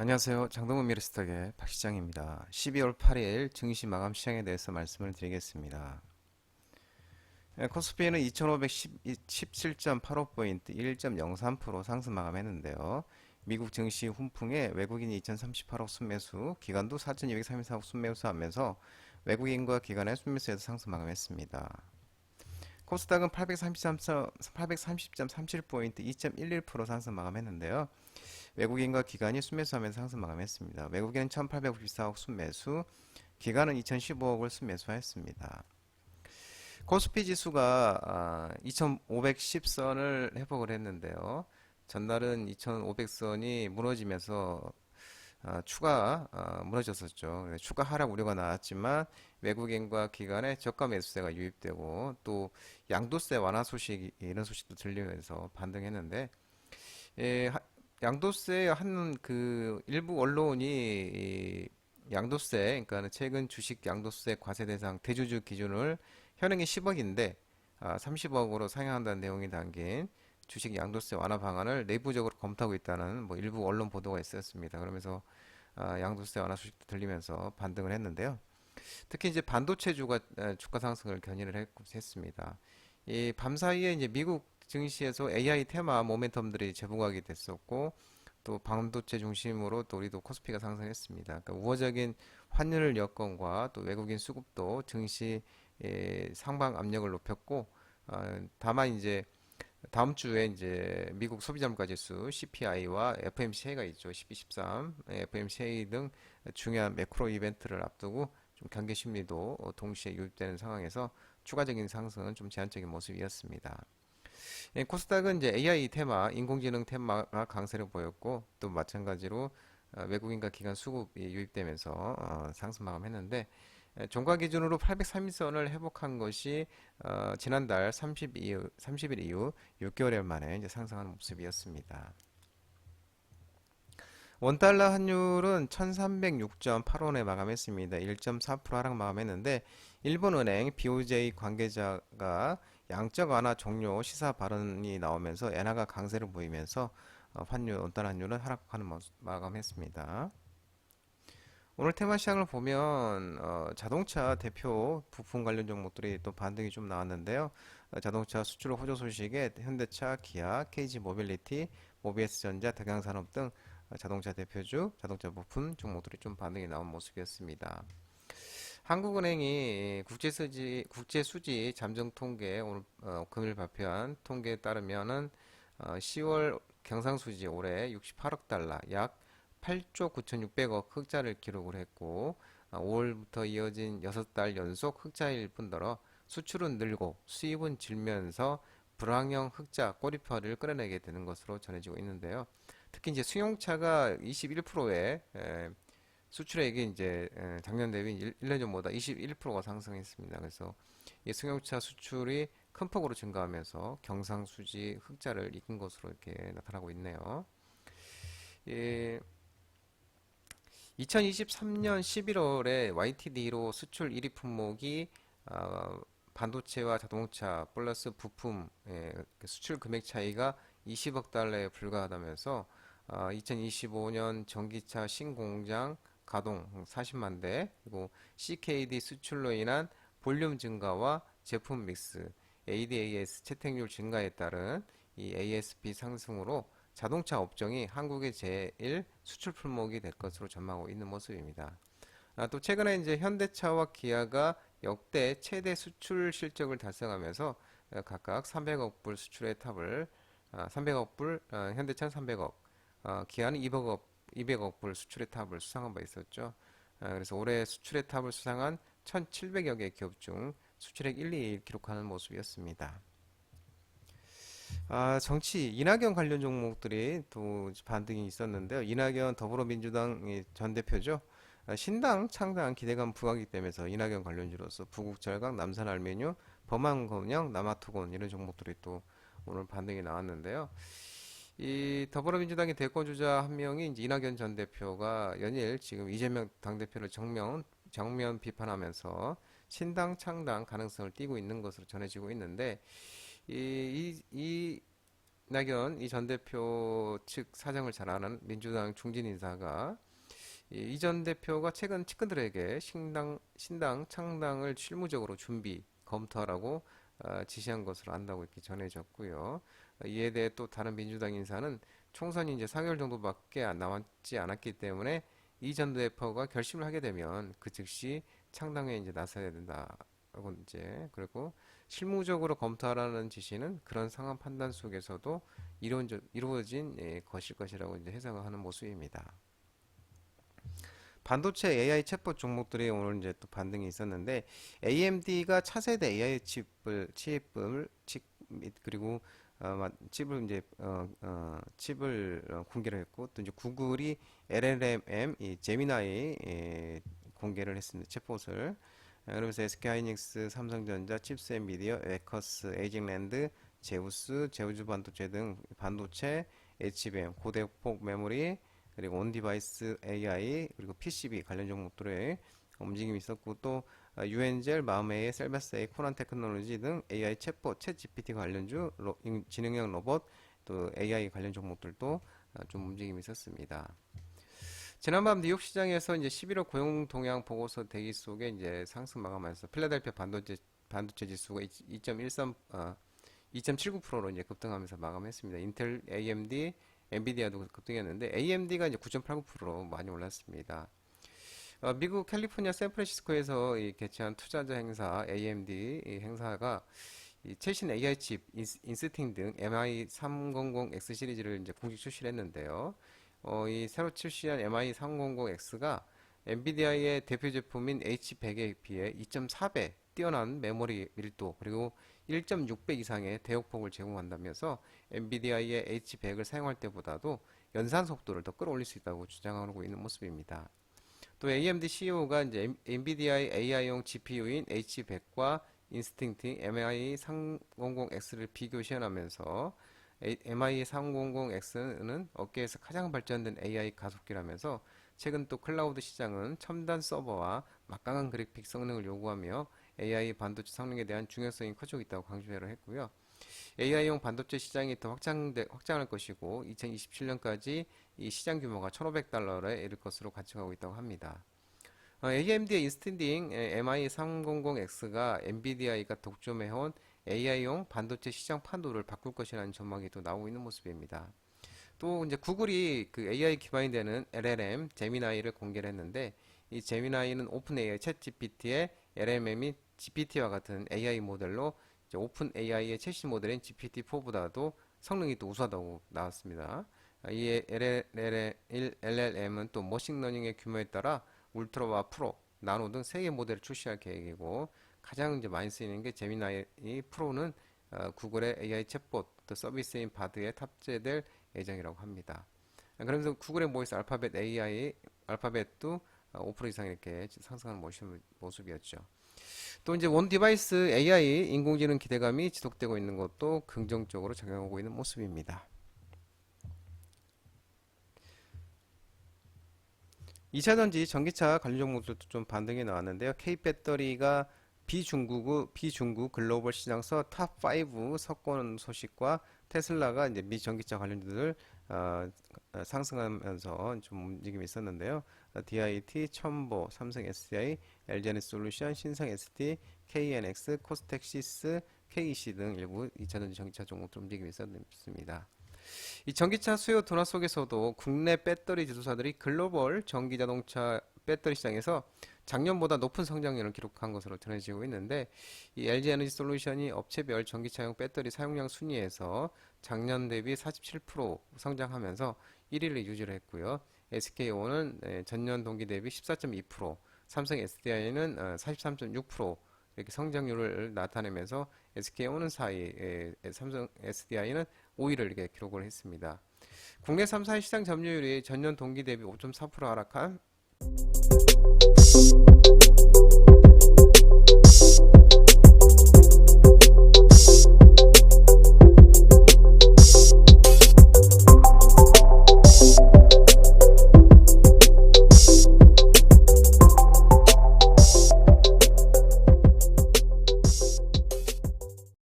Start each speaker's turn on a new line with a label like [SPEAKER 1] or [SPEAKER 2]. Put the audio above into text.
[SPEAKER 1] 안녕하세요. 장동건 미래스탁의 박 시장입니다. 12월 8일 증시 마감 시장에 대해서 말씀을 드리겠습니다. 코스피는 2517.85포인트 1.03% 상승 마감했는데요. 미국 증시 훈풍에 외국인이 2038억 순매수, 기관도 4234억 순매수하면서 외국인과 기관의 순매수에서 상승 마감했습니다. 코스닥은 830.37포인트 2.11% 상승 마감했는데요. 외국인과 기관이 순매수하면서 상승 마감했습니다. 외국인은 1854억 순매수, 기관은 2015억을 순매수하였습니다. 코스피 지수가 2510선을 회복을 했는데요. 전날은 2500선이 무너지면서 추가 무너졌었죠. 추가 하락 우려가 나왔지만 외국인과 기관의 저가 매수세가 유입되고 또 양도세 완화 소식 이런 소식도 들리면서 반등했는데 예, 양도세 한 그 일부 언론이 이 양도세, 그러니까 최근 주식 양도세 과세 대상 대주주 기준을 현행이 10억인데 30억으로 상향한다는 내용이 담긴 주식 양도세 완화 방안을 내부적으로 검토하고 있다는 뭐 일부 언론 보도가 있었습니다. 그러면서 양도세 완화 소식도 들리면서 반등을 했는데요. 특히 이제 반도체주가 주가 상승을 견인을 했습니다. 이 밤사이에 이제 미국 증시에서 AI 테마 모멘텀들이 재부각이 됐었고 또 반도체 중심으로 또 우리도 코스피가 상승했습니다. 그러니까 우호적인 환율 여건과 또 외국인 수급도 증시 상방 압력을 높였고 다만 이제 다음 주에 이제 미국 소비자 물가 지수 CPI와 FMCA가 있죠. 12, 13, FMCA 등 중요한 매크로 이벤트를 앞두고 좀 경계 심리도 동시에 유입되는 상황에서 추가적인 상승은 좀 제한적인 모습이었습니다. 코스닥은 이제 AI 테마, 인공지능 테마가 강세를 보였고 또 마찬가지로 외국인과 기관 수급이 유입되면서 상승 마감했는데 종가 기준으로 830선을 회복한 것이 지난달 30일 이후 6개월 만에 이제 상승하는 모습이었습니다. 원달러 환율은 1306.8원에 마감했습니다. 1.4% 하락 마감했는데 일본은행 BOJ 관계자가 양적 완화 종료 시사 발언이 나오면서 엔화가 강세를 보이면서 환율 원달러 환율은 하락하는 모습 마감했습니다. 오늘 테마 시장을 보면 자동차 대표 부품 관련 종목들이 또 반등이 좀 나왔는데요. 자동차 수출 호조 소식에 현대차, 기아, KG 모빌리티, 모비에스전자, 대강산업 등 자동차 대표주, 자동차 부품 종목들이 좀 반등이 나온 모습이었습니다. 한국은행이 국제수지 잠정 통계 오늘 금일 발표한 통계에 따르면은 10월 경상수지 올해 68억 달러, 약 8조 9,600억 흑자를 기록을 했고 5월부터 이어진 6달 연속 흑자일 뿐더러 수출은 늘고 수입은 줄면서 불황형 흑자 꼬리표를 끌어내게 되는 것으로 전해지고 있는데요. 특히 이제 승용차가 21%의 수출액이 이제 작년 대비 1년 전보다 21%가 상승했습니다. 그래서 이 승용차 수출이 큰 폭으로 증가하면서 경상수지 흑자를 이끈 것으로 이렇게 나타나고 있네요. 예, 2023년 11월에 YTD로 수출 1위 품목이 반도체와 자동차 플러스 부품 그 수출 금액 차이가 20억 달러에 불과하다면서 2025년 전기차 신공장 가동 40만 대 그리고 CKD 수출로 인한 볼륨 증가와 제품 믹스 ADAS 채택률 증가에 따른 이 ASP 상승으로 자동차 업종이 한국의 제일 수출 품목이 될 것으로 전망하고 있는 모습입니다. 또 최근에 이제 현대차와 기아가 역대 최대 수출 실적을 달성하면서 각각 300억 불 수출의 탑을 300억 불 현대차는 300억 기아는 200억 불 수출의 탑을 수상한 바 있었죠. 그래서 올해 수출의 탑을 수상한 1,700여 개 기업 중 수출액 1, 2위 기록하는 모습이었습니다. 정치 이낙연 관련 종목들이 또 반등이 있었는데요. 이낙연 더불어민주당 전 대표죠. 신당 창당 기대감 부각이 되면서 이낙연 관련주로서 부국절강, 남산알루미늄, 범한검영, 남아토건 이런 종목들이 또 오늘 반등이 나왔는데요. 이 더불어민주당의 대권 주자 한 명이 이제 이낙연 전 대표가 연일 지금 이재명 당대표를 정면 비판하면서 신당 창당 가능성을 띠고 있는 것으로 전해지고 있는데 이 이낙연 이 전 대표 측 사정을 잘 아는 민주당 중진 인사가 이 전 대표가 최근 측근들에게 신당 창당을 실무적으로 준비 검토하라고 지시한 것으로 안다고 이렇게 전해졌고요. 이에 대해 또 다른 민주당 인사는 총선이 이제 4개월 정도밖에 남지 않았기 때문에 이 전 대표가 결심을 하게 되면 그 즉시 창당에 이제 나서야 된다고 이제 그리고 실무적으로 검토하라는 지시는 그런 상황 판단 속에서도 이루어진 것일 것이라고 이제 해석을 하는 모습입니다. 반도체 AI 챗봇 종목들이 오늘 이제 또 반등이 있었는데 AMD가 차세대 AI 그리고 칩을 이제 공개를 했고 또 이제 구글이 LLM 이 제미나이 공개를 했습니다. 챗봇을. 그러면서 SK하이닉스, 삼성전자, 칩스 엔비디어, 에커스, 에이징랜드, 제우스 반도체 등 반도체, HBM, 고대폭 메모리, 그리고 온디바이스 AI, 그리고 PCB 관련 종목들의 움직임이 있었고 또 유엔젤, 마음의, 셀바스의, 코난 테크놀로지 등 AI 챗봇, 챗 GPT 관련주, 지능형 로봇, 또 AI 관련 종목들도 좀 움직임이 있었습니다. 지난밤 뉴욕 시장에서 이제 11월 고용 동향 보고서 대기 속에 이제 상승 마감하면서 필라델피아 반도체 지수가 2.79%로 이제 급등하면서 마감했습니다. 인텔, AMD, 엔비디아도 급등했는데 AMD가 이제 9.89%로 많이 올랐습니다. 미국 캘리포니아 샌프란시스코에서 개최한 투자자 행사 AMD 이 행사가 이 최신 AI 칩 인스팅 등 MI300X 시리즈를 이제 공식 출시를 했는데요. 이 새로 출시한 MI300X가 엔비디아의 대표 제품인 H100에 비해 2.4배 뛰어난 메모리 밀도 그리고 1.6배 이상의 대역폭을 제공한다면서 엔비디아의 H100을 사용할 때보다도 연산 속도를 더 끌어올릴 수 있다고 주장하고 있는 모습입니다. 또 AMD CEO가 이제 엔비디아의 AI용 GPU인 H100과 인스팅트 MI300X를 비교 시연하면서 MI300X는 업계에서 가장 발전된 AI 가속기라면서 최근 또 클라우드 시장은 첨단 서버와 막강한 그래픽 성능을 요구하며 AI 반도체 성능에 대한 중요성이 커지고 있다고 강조를 했고요. AI용 반도체 시장이 더 확장할 것이고 2027년까지 이 시장 규모가 1,500달러에 이를 것으로 관측하고 있다고 합니다. AMD의 인스팅딩 MI300X가 엔비디아가 독점해온 AI용 반도체 시장 판도를 바꿀 것이라는 전망이 또 나오고 있는 모습입니다. 또 이제 구글이 그 AI 기반이 되는 LLM 제미나이를 공개를 했는데 이 제미나이는 오픈 AI 챗 GPT의 LLM이 GPT와 같은 AI 모델로 이제 오픈 AI의 최신 모델인 GPT-4보다도 성능이 또 우수하다고 나왔습니다. 이 LLM은 또 머신러닝의 규모에 따라 울트라와 프로, 나노 등 3개 모델을 출시할 계획이고 가장 이제 많이 쓰이는 게 제미나이 프로는 구글의 AI 챗봇 또 서비스인 바드에 탑재될 예정이라고 합니다. 그러면서 구글의 모이스 알파벳도 5% 이상 이렇게 상승하는 모습이었죠. 또 이제 원 디바이스 AI 인공지능 기대감이 지속되고 있는 것도 긍정적으로 작용하고 있는 모습입니다. 2차전지 전기차 관련 종목들도 좀 반등이 나왔는데요. K배터리가 비중국 글로벌 시장서 탑5 석권 소식과 테슬라가 이제 미 전기차 관련주들 상승하면서 좀 움직임이 있었는데요. DIT, 첨보, 삼성 SDI, LG에너지솔루션, 신성 ST, KNX, 코스텍시스, KEC 등 일부 2차전지 전기차 종목들 움직임이 있었습니다. 이 전기차 수요 둔화 속에서도 국내 배터리 제조사들이 글로벌 전기자동차 배터리 시장에서 작년보다 높은 성장률을 기록한 것으로 전해지고 있는데 이 LG에너지솔루션이 업체별 전기차용 배터리 사용량 순위에서 작년 대비 47% 성장하면서 1위를 유지를 했고요. SK온은 전년 동기 대비 14.2%, 삼성 SDI는 43.6% 이렇게 성장률을 나타내면서 SK온은 4위, 삼성 SDI는 5위를 이렇게 기록을 했습니다. 국내 3사의 시장 점유율이 전년 동기 대비 5.4% 하락한